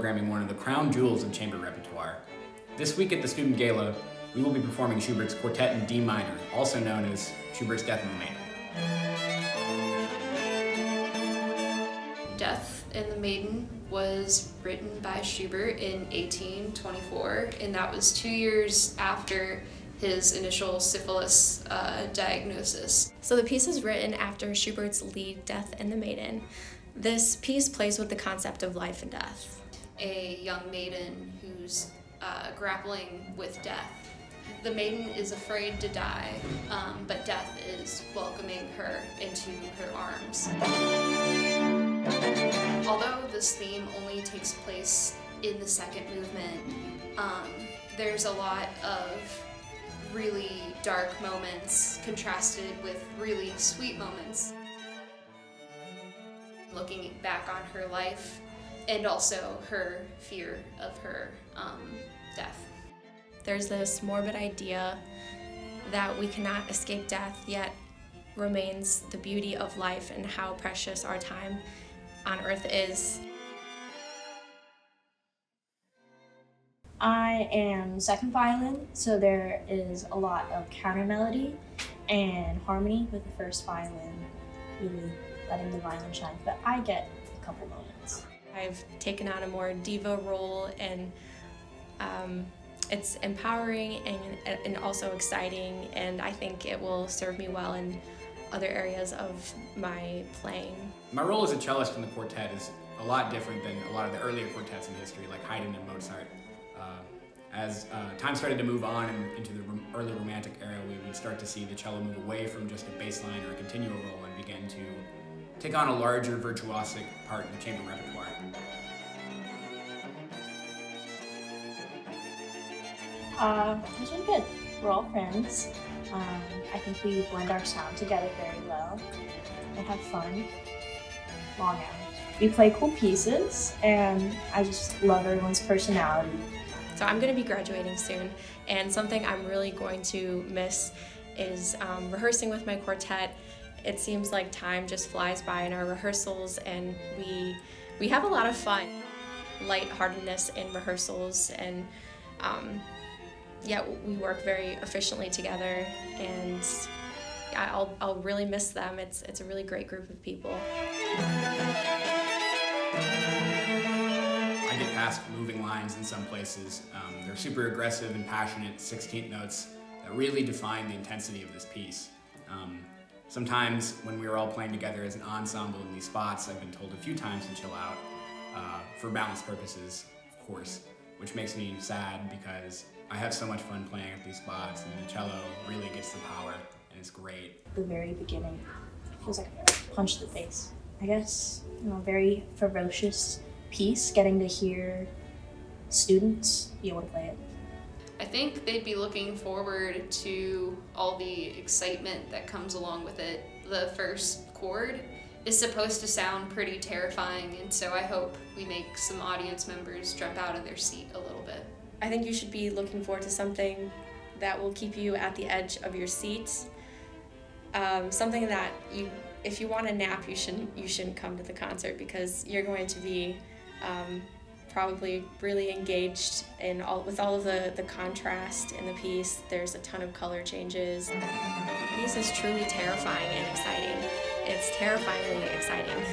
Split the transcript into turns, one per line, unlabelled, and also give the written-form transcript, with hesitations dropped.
programming one of the crown jewels of chamber repertoire. This week at the Student Gala, we will be performing Schubert's Quartet in D minor, also known as Schubert's Death in the Maiden.
Death in the Maiden was written by Schubert in 1824, and that was 2 years after his initial syphilis diagnosis.
So the piece is written after Schubert's lead, Death in the Maiden. This piece plays with the concept of life and death.
A young maiden who's grappling with death. The maiden is afraid to die, but death is welcoming her into her arms. Although this theme only takes place in the second movement, there's a lot of really dark moments contrasted with really sweet moments. Looking back on her life and also her fear of her death.
There's this morbid idea that we cannot escape death, yet remains the beauty of life and how precious our time on earth is.
I am second violin, so there is a lot of counter melody and harmony with the first violin, really letting the violin shine, but I get a couple moments.
I've taken on a more diva role, and it's empowering and also exciting, and I think it will serve me well in other areas of my playing.
My role as a cellist in the quartet is a lot different than a lot of the earlier quartets in history, like Haydn and Mozart. As time started to move on into the early Romantic era, we would start to see the cello move away from just a bass line or a continuo role and begin to take on a larger virtuosic part in the chamber repertoire.
It's been good. We're all friends. I think we blend our sound together very well. I have fun. Long hours. We play cool pieces, and I just love everyone's personality.
So I'm going to be graduating soon, and something I'm really going to miss is rehearsing with my quartet. It seems like time just flies by in our rehearsals, and we have a lot of fun. Lightheartedness in rehearsals, and yeah, we work very efficiently together, and I'll really miss them. It's a really great group of people.
I get past moving lines in some places. They're super aggressive and passionate 16th notes that really define the intensity of this piece. Sometimes when we were all playing together as an ensemble in these spots, I've been told a few times to chill out for balance purposes, of course, which makes me sad because I have so much fun playing at these spots, and the cello really gets the power, and it's great.
The very beginning feels like a punch to the face. I guess, very ferocious piece, getting to hear students be able to play it.
I think they'd be looking forward to all the excitement that comes along with it. The first chord is supposed to sound pretty terrifying, and so I hope we make some audience members jump out of their seat a little bit.
I think you should be looking forward to something that will keep you at the edge of your seat. Something that if you want to nap, you shouldn't come to the concert, because you're going to be probably really engaged with all of the contrast in the piece. There's a ton of color changes. The piece is truly terrifying and exciting. It's terrifyingly exciting.